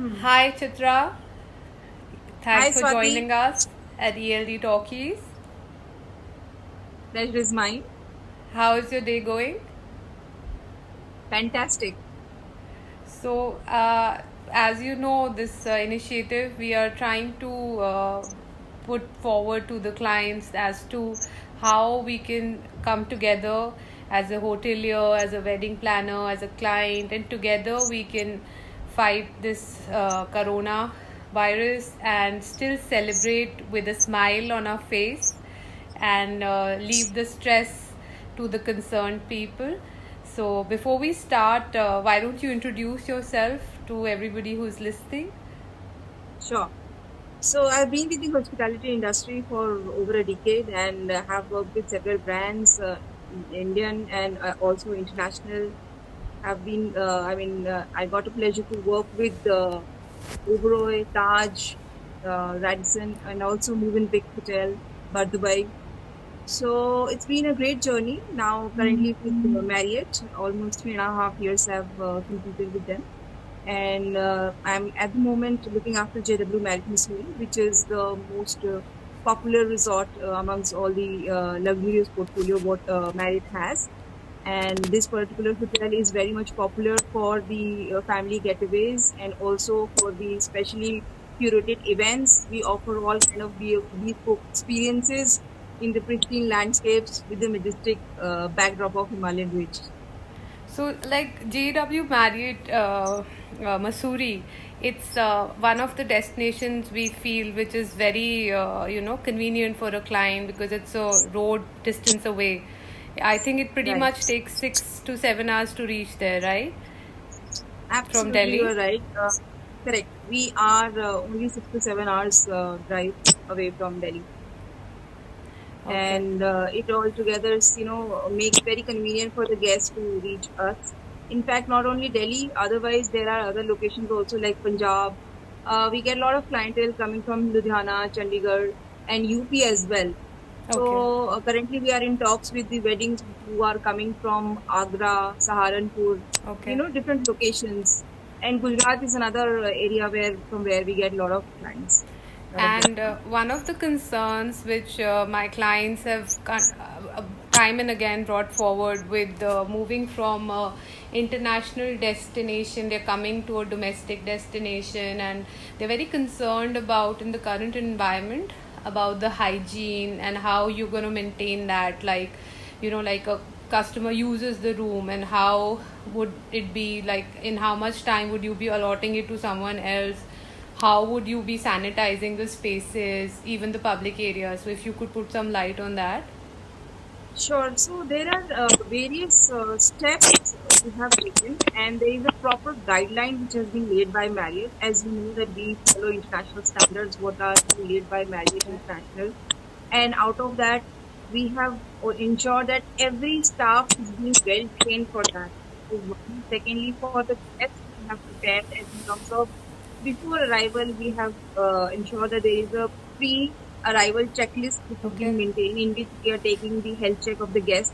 Hi Chitra, Hi thanks for Swati, joining us at ELD Talkies. pleasure is mine. How is your day going? Fantastic. So, as you know, this initiative we are trying to put forward to the clients as to how we can come together as a hotelier, as a wedding planner, as a client, and together we can fight this corona virus and still celebrate with a smile on our face and leave the stress to the concerned people. So, before we start, why don't you introduce yourself to everybody who's listening? Sure. So I've been with the hospitality industry for over a decade and have worked with several brands, Indian and also international. I got a pleasure to work with Oberoi, Taj, Radisson, and also Movenpick Hotel, Dubai. So it's been a great journey. Now, currently with Marriott, almost 3.5 years I've completed with them. And I'm at the moment looking after JW Marriott Missouri, which is the most popular resort amongst all the luxurious portfolio what Marriott has. And this particular hotel is very much popular for the family getaways and also for the specially curated events. We offer all kind of bespoke experiences in the pristine landscapes with the majestic backdrop of Himalayan ridge. So, like JW Marriott Missouri, it's one of the destinations we feel which is very convenient for a client because it's a road distance away. I think it pretty Right. much takes 6 to 7 hours to reach there, right? From Absolutely, you Delhi. are right. Correct. We are only 6 to 7 hours drive away from Delhi, Okay. and it altogether, makes very convenient for the guests to reach us. In fact, not only Delhi, otherwise there are other locations also like Punjab. We get a lot of clientele coming from Ludhiana, Chandigarh, and UP as well. Okay. So currently we are in talks with the weddings who are coming from Agra, Saharanpur, Okay. different locations. And Gujarat is another area from where we get a lot of clients. And one of the concerns which my clients have time and again brought forward with moving from international destination, they're coming to a domestic destination, and they're very concerned about in the current environment about the hygiene and how you're going to maintain that, like like a customer uses the room and how would it be like, in how much time would you be allotting it to someone else, how would you be sanitizing the spaces, even the public areas? So if you could put some light on that. Sure. So there are various steps we have taken, and there is a proper guideline which has been laid by Marriott. As you know, that we follow international standards, what are laid by Marriott International, and out of that, we have ensured that every staff is being well trained for that. Is one. Secondly, for the guests, we have prepared as in terms of before arrival, we have ensured that there is a pre-arrival checklist which is Okay. being maintained in which we are taking the health check of the guest.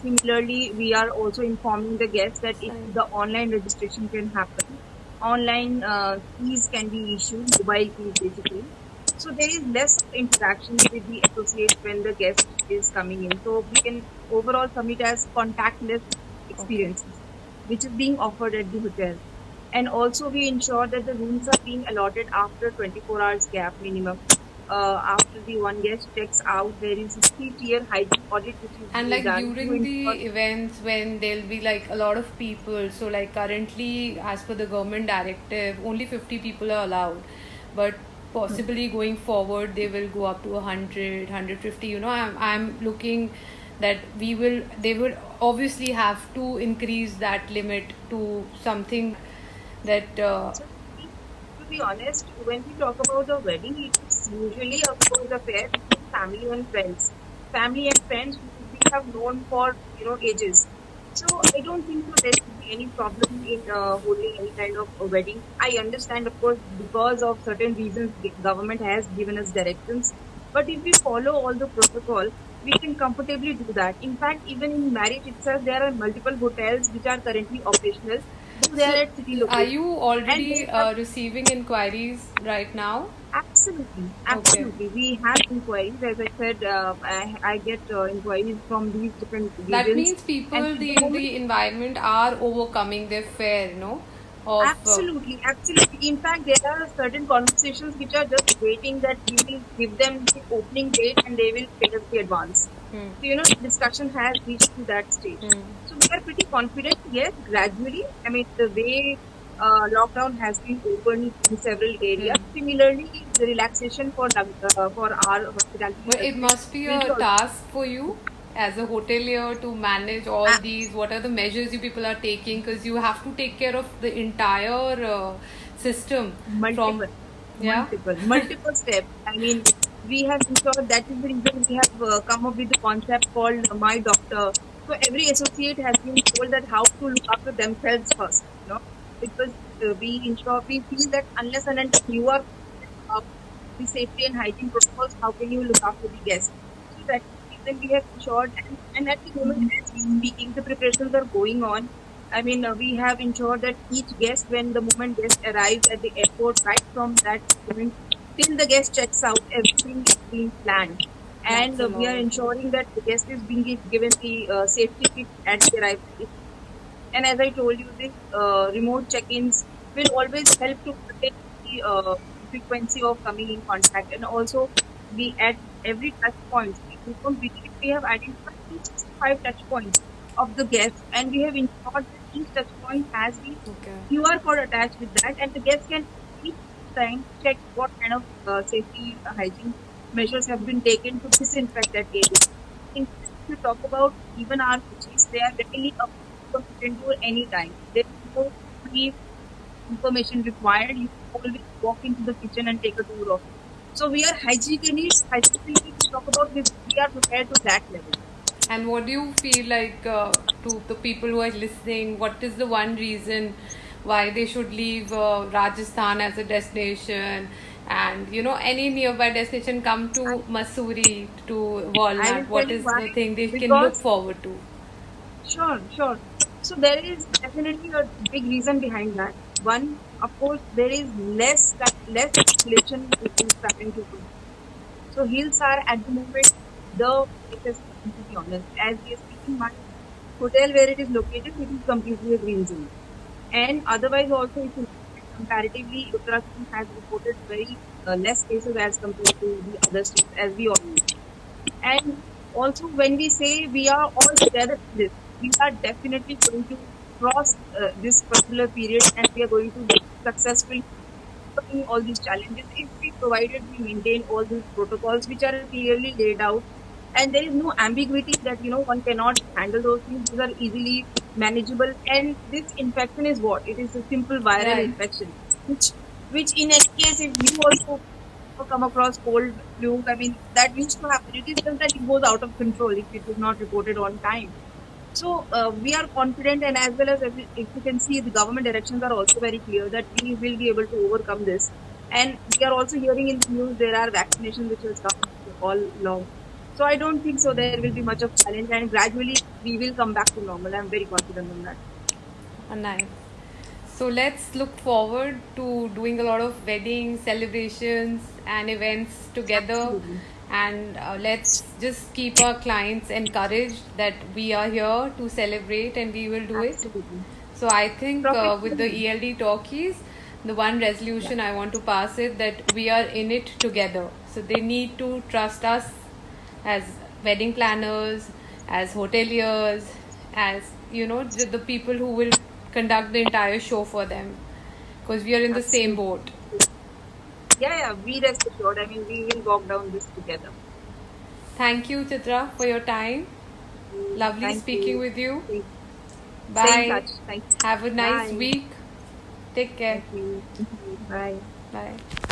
Similarly, we are also informing the guests that the online registration can happen. Online keys can be issued, mobile keys basically. So there is less of interactions with the associates when the guest is coming in. So we can overall submit as contactless Okay. experiences, which is being offered at the hotel. And also we ensure that the rooms are being allotted after 24 hours gap minimum. After the one guest checks out, there is a 3-tier hygiene audit which is And being like done to during the ensure. events when there'll be like a lot of people, so like currently as per the government directive, only 50 people are allowed. But possibly going forward, they will go up to 100, 150. I'm looking that they will obviously have to increase that limit to something that So to be honest, when we talk about the wedding, it is usually a close affair between family and friends. Family and friends who we have known for ages. So I don't think so there should be any problem in holding any kind of a wedding. I understand, of course, because of certain reasons, the government has given us directions. But if we follow all the protocol, we can comfortably do that. In fact, even in marriage itself, there are multiple hotels which are currently operational though they So, are at city are location. you And already they have receiving inquiries right now? absolutely, Okay. absolutely. We have inquiries. As I said, I get inquiries from these different That regions, means and people at the in moment, the environment are overcoming their fear, no? Of absolutely, absolutely. In fact, there are certain conversations which are just waiting that we will give them the opening date and they will pay us the advance. hmm, So, discussion has reached to that stage. hmm, So we are pretty confident, yes, gradually. I mean, the way lockdown has been opened in several areas, hmm. similarly, the relaxation for our hospitality But it industry must be will be a also. task for you as a hotelier to manage all these. What are the measures you people are taking? Because you have to take care of the entire system from, Multiple, yeah. multiple steps. I mean, we have ensured that is the reason we have come up with the concept called My Doctor. So every associate has been told that how to look after themselves first, because we feel that unless and until you are about the safety and hygiene protocols, how can you look after the guests? So that is the reason we have ensured, and at the moment as we speaking, the preparations are going on. I mean, we have ensured that each guest, when the moment guest arrives at the airport, right from that moment till the guest checks out, everything is being planned. And That's a we lot are of work. ensuring that the guest is being given the safety kit at the arrival. And as I told you, this remote check-ins will always help to protect the frequency of coming in contact. And also, we at every touch point, we don't believe we have identified 265 touch points of the guest, and we have ensured that each touch point has the Okay. QR code attached with that, and the guest can each time check what kind of safety hygiene measures have been taken to disinfect that area. In fact, if you talk about even our kitchens, they are readily available to any time. There is no pre information required. You can always walk into the kitchen and take a tour of it. So we are hygienically to talk about this, we are prepared to that level. And what do you feel like to the people who are listening? What is the one reason why they should leave Rajasthan as a destination? And any nearby destination, come to Masuri, to I will Walnut. tell What you is why. the thing they can look Because forward to? sure, sure. So there is definitely a big reason behind that. One, of course, there is less population which is starting to grow. So hills are at the moment the safest, to be honest. As we are speaking, my hotel where it is located, it is completely a green zone. And otherwise, also, if you look at comparatively, Uttarakhand has reported very less cases as compared to the other states, as we all know. And also, when we say we are all together in this, we are definitely going to cross this particular period and we are going to successfully overcome all these challenges if we provided we maintain all these protocols which are clearly laid out. And there is no ambiguity that one cannot handle those things. These are easily manageable. And this infection is what? It is a simple viral Right. infection, which in any case, if you also come across cold flu, I mean, that needs to happen. It is just that it goes out of control if it is not reported on time. So we are confident, and as well as if you can see, the government directions are also very clear that we will be able to overcome this. And we are also hearing in the news there are vaccinations which will come all along. So I don't think so there will be much of challenge, and gradually we will come back to normal. I'm very confident on that. Nice. So let's look forward to doing a lot of weddings, celebrations, and events together. Absolutely, And let's just keep our clients encouraged that we are here to celebrate and we will do it. absolutely. So I think with the Professionally, ELD talkies, the one yeah, resolution I want to pass is that we are in it together. So they need to trust us as wedding planners, as hoteliers, as the people who will conduct the entire show for them, because we are in the same absolutely. boat. Yeah, yeah. We rest assured. I mean, we will walk down this together. Thank you, Chitra, for your time. Lovely Thank speaking you. with you. Stay in Bye. touch. Thank you. Have a nice Bye. week. Take care. Thank you. Bye. Bye.